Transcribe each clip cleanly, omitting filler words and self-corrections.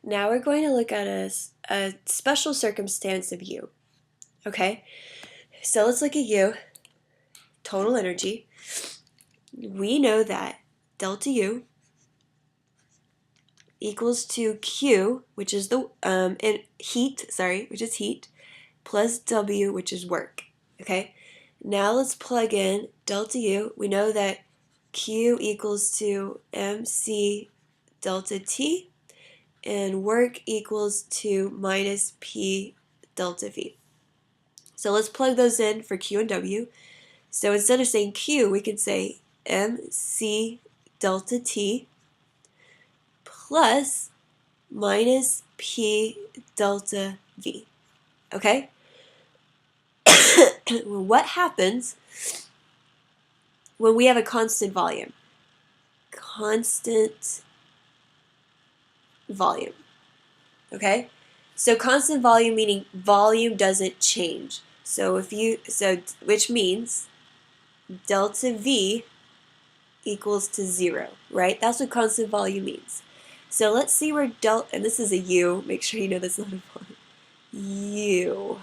Now we're going to look at a special circumstance of U. Okay, so let's look at U, total energy. We know that delta U equals to Q, which is the heat, plus W, which is work. Okay, now let's plug in delta U. We know that Q equals to MC delta T, and work equals to minus P delta V. So let's plug those in for Q and W. So instead of saying Q, we can say MC delta T plus minus P delta V. Okay? What happens when we have a constant volume? Constant volume. Okay? So constant volume meaning volume doesn't change. Which means delta V equals to 0, right? That's what constant volume means. So let's see where delta, and this is a U, make sure you know that's not a volume. U.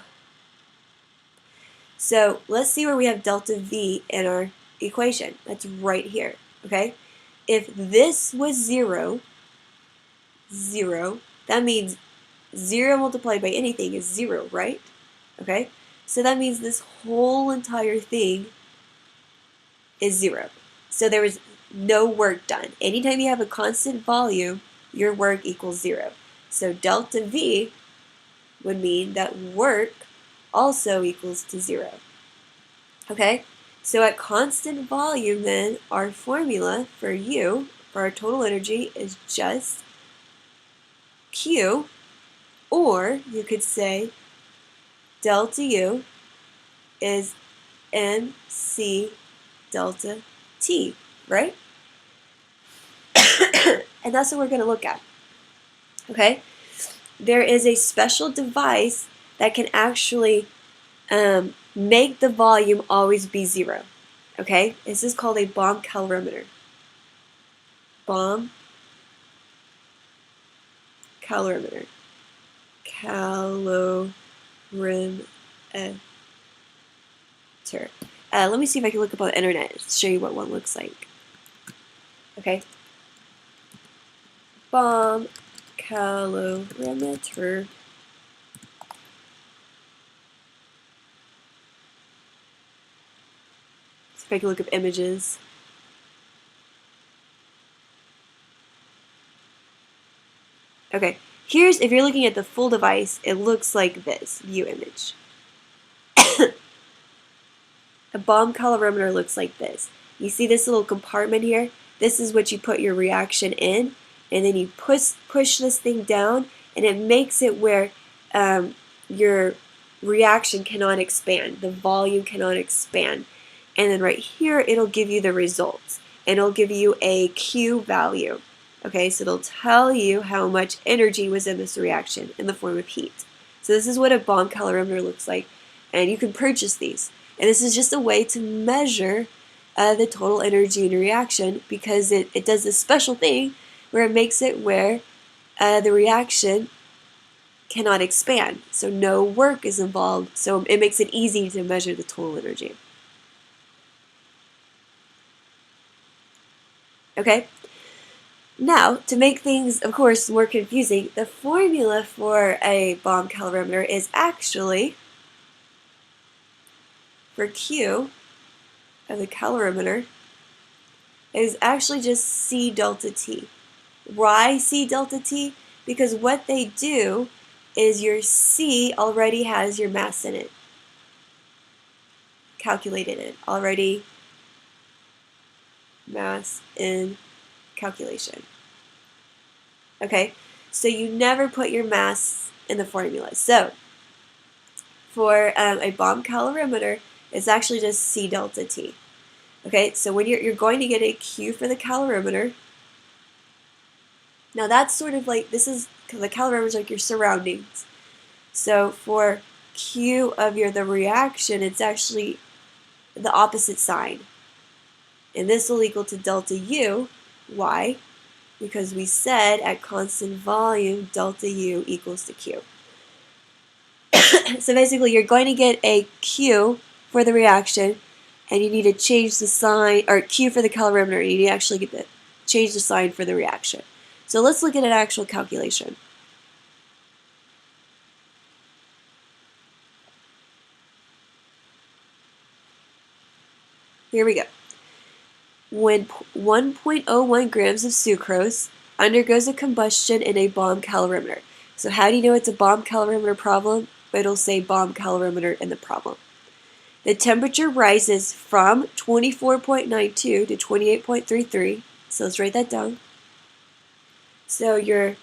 So let's see where we have delta V in our equation. That's right here, okay? If this was 0, that means 0 multiplied by anything is 0, right? Okay? So that means this whole entire thing is 0. So there is no work done. Anytime you have a constant volume, your work equals 0. So delta V would mean that work also equals to 0. Okay? So at constant volume then, our formula for U, for our total energy, is just Q, or you could say delta U is MC delta T, right? And that's what we're going to look at. Okay? There is a special device that can actually make the volume always be 0. Okay? This is called a Bohm calorimeter. Bohm calorimeter. Calorimeter. Let me see if I can look up on the internet and show you what one looks like. Okay? Bohm calorimeter. See if I can look up images. Okay, here's, if you're looking at the full device, it looks like this view image. A Bohm calorimeter looks like this. You see this little compartment here? This is what you put your reaction in, and then you push this thing down, and it makes it where your reaction cannot expand. The volume cannot expand. And then right here, it'll give you the results. And it'll give you a Q value. Okay, so it'll tell you how much energy was in this reaction in the form of heat. So this is what a Bohm calorimeter looks like, and you can purchase these. And this is just a way to measure the total energy in a reaction, because it does this special thing where it makes it where the reaction cannot expand. So no work is involved, so it makes it easy to measure the total energy. Okay? Now, to make things, of course, more confusing, the formula for a Bohm calorimeter is actually, for Q of the calorimeter, is actually just C delta T. Why C delta T? Because what they do is your C already has your mass in it. Calculated it. Already mass in calculation. Okay, so you never put your mass in the formula. So for a Bohm calorimeter, it's actually just C delta T. Okay, so when you're going to get a Q for the calorimeter, now that's sort of like, this is, the calorimeter is like your surroundings. So for Q of the reaction, it's actually the opposite sign. And this will equal to delta U. Why? because we said at constant volume delta U equals to Q. So basically you're going to get a Q for the reaction, and you need to change the sign, or Q for the calorimeter, you need to actually get the, change the sign for the reaction. So let's look at an actual calculation. Here we go. When 1.01 grams of sucrose undergoes a combustion in a bomb calorimeter. So how do you know it's a bomb calorimeter problem? It'll say bomb calorimeter in the problem. The temperature rises from 24.92 to 28.33. So let's write that down. So your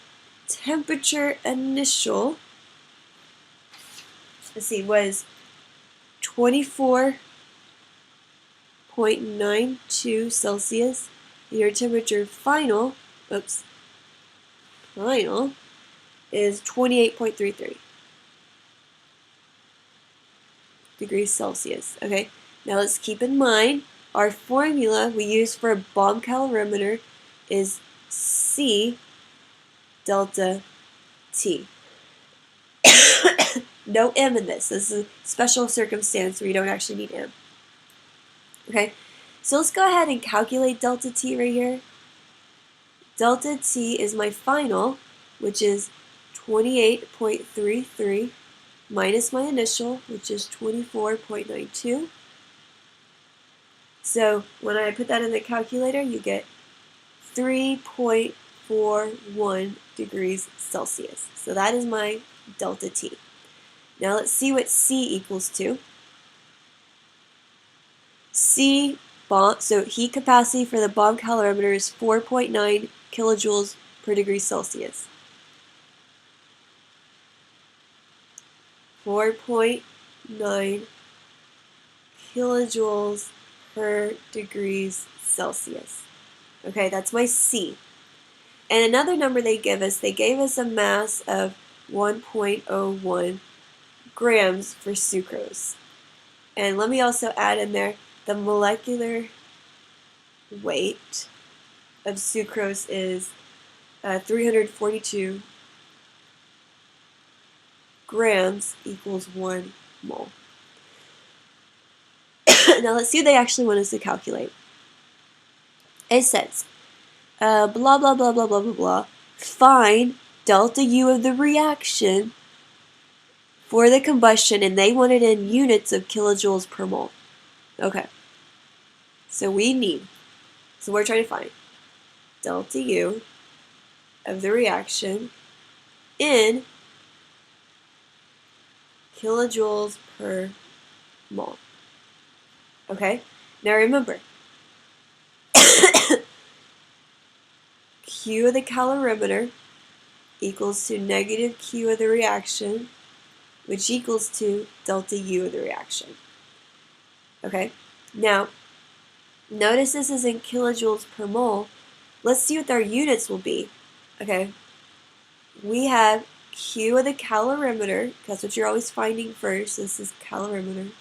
temperature initial, let's see, was 24.92 Celsius. Your temperature final is 28.33 degrees Celsius. Okay, now let's keep in mind our formula we use for a bomb calorimeter is C delta T. No M in this. This is a special circumstance where you don't actually need M. Okay, so let's go ahead and calculate delta T right here. Delta T is my final, which is 28.33 minus my initial, which is 24.92. So when I put that in the calculator, you get 3.41 degrees Celsius. So that is my delta T. Now let's see what C equals to. C bomb, so heat capacity for the bomb calorimeter is 4.9 kilojoules per degree Celsius. 4.9 kilojoules per degrees Celsius. Okay, that's my C. And another number they gave us a mass of 1.01 grams for sucrose. And let me also add in there the molecular weight of sucrose is 342 grams equals 1 mole. Now let's see what they actually want us to calculate. It says, blah, blah, blah, blah, blah, blah, blah, find delta U of the reaction for the combustion, and they want it in units of kilojoules per mole. Okay, so we're trying to find delta U of the reaction in kilojoules per mole. Okay, now remember, Q of the calorimeter equals to negative Q of the reaction, which equals to delta U of the reaction. Okay, now notice this is in kilojoules per mole. Let's see what our units will be. Okay, we have Q of the calorimeter, that's what you're always finding first. This is calorimeter.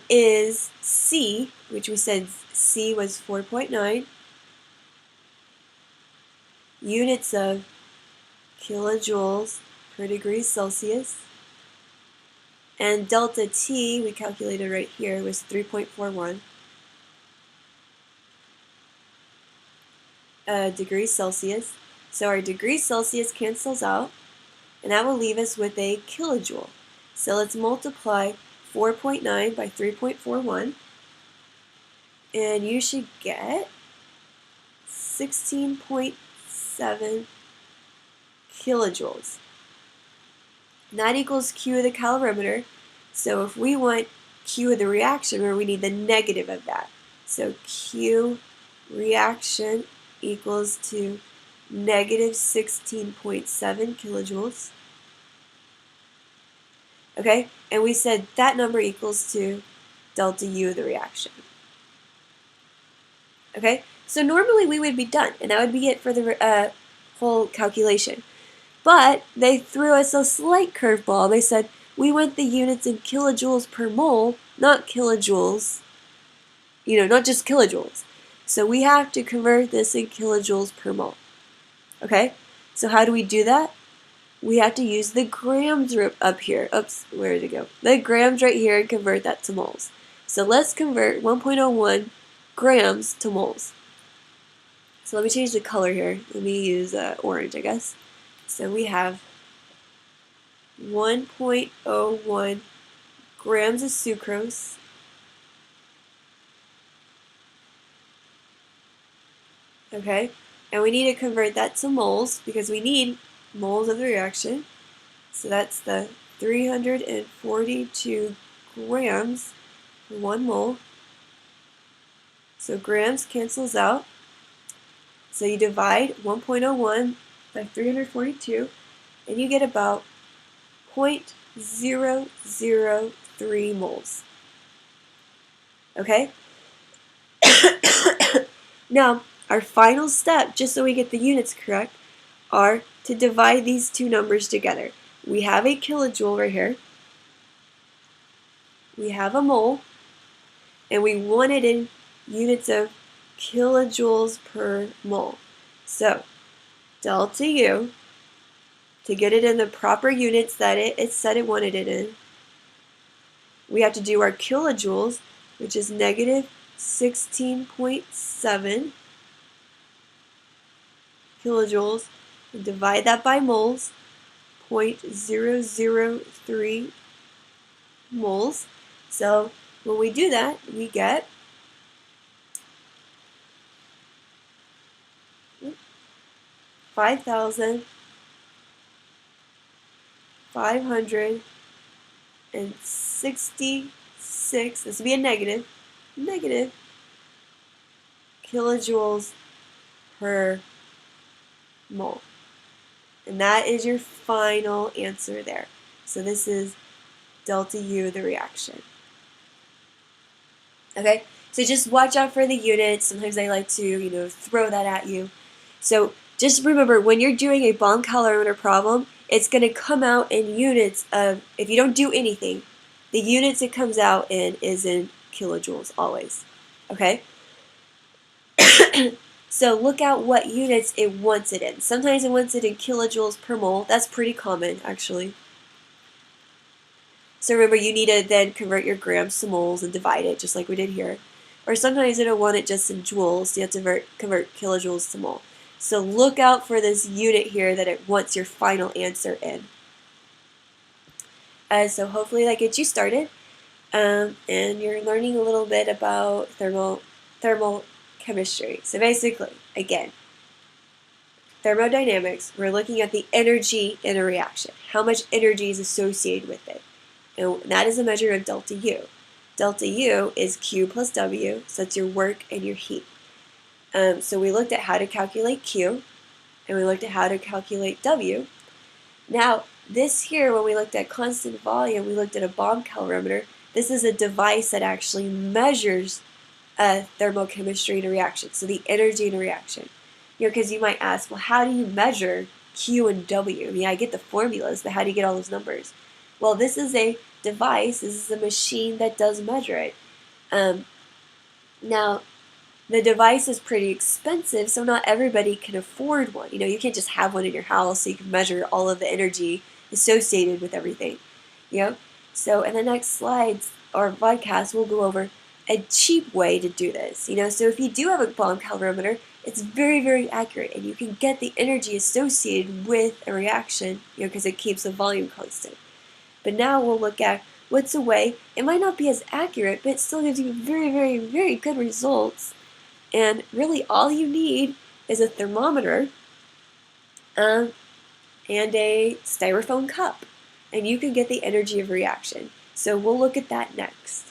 Is C, which we said C was 4.9 units of kilojoules per degree Celsius. And delta T, we calculated right here, was 3.41 degrees Celsius. So our degrees Celsius cancels out, and that will leave us with a kilojoule. So let's multiply 4.9 by 3.41, and you should get 16.7 kilojoules. And that equals Q of the calorimeter. So if we want Q of the reaction, we need the negative of that. So Q reaction equals to negative 16.7 kilojoules. Okay, and we said that number equals to delta U of the reaction. Okay, so normally we would be done, and that would be it for the whole calculation. But they threw us a slight curveball. They said, we want the units in kilojoules per mole. not kilojoules, not just kilojoules. So we have to convert this in kilojoules per mole. Okay? So how do we do that? We have to use the grams up here. Oops, where did it go? The grams right here and convert that to moles. So let's convert 1.01 grams to moles. So let me change the color here. Let me use orange, I guess. So we have 1.01 grams of sucrose okay, and we need to convert that to moles because we need moles of the reaction. So that's the 342 grams for 1 mole. So grams cancels out. So you divide 1.01 by 342 and you get about 0.003 moles. Okay? Now, our final step, just so we get the units correct, are to divide these two numbers together. We have a kilojoule right here. We have a mole. And we want it in units of kilojoules per mole. So, delta U, to get it in the proper units that it said it wanted it in, we have to do our kilojoules, which is negative 16.7 kilojoules, and divide that by moles, 0.003 moles. So when we do that, we get 5,566, this would be a negative kilojoules per mole. And that is your final answer there. So this is delta U, the reaction. Okay, so just watch out for the units. Sometimes I like to, throw that at you. So just remember, when you're doing a bomb calorimeter problem, it's going to come out in units of, if you don't do anything, the units it comes out in is in kilojoules always. Okay? So look out what units it wants it in. Sometimes it wants it in kilojoules per mole. That's pretty common, actually. So remember, you need to then convert your grams to moles and divide it, just like we did here. Or sometimes it'll want it just in joules, so you have to convert kilojoules to mole. So look out for this unit here that it wants your final answer in. So hopefully that gets you started. And you're learning a little bit about thermal chemistry. So basically, again, thermodynamics, we're looking at the energy in a reaction. How much energy is associated with it. And that is a measure of delta U. Delta U is Q plus W, so that's your work and your heat. So we looked at how to calculate Q, and we looked at how to calculate W. Now, this here, when we looked at constant volume, we looked at a bomb calorimeter. This is a device that actually measures thermochemistry in a reaction, so the energy in a reaction. Because you might ask, well, how do you measure Q and W? I mean, I get the formulas, but how do you get all those numbers? Well, this is a device, this is a machine that does measure it. Now, the device is pretty expensive, so not everybody can afford one. You can't just have one in your house so you can measure all of the energy associated with everything. So in the next slides or podcast, we'll go over a cheap way to do this. So if you do have a bomb calorimeter, it's very, very accurate, and you can get the energy associated with a reaction, because it keeps the volume constant. But now we'll look at what's a way, it might not be as accurate, but it still gives you very, very, very good results. And really all you need is a thermometer and a styrofoam cup. And you can get the energy of reaction. So we'll look at that next.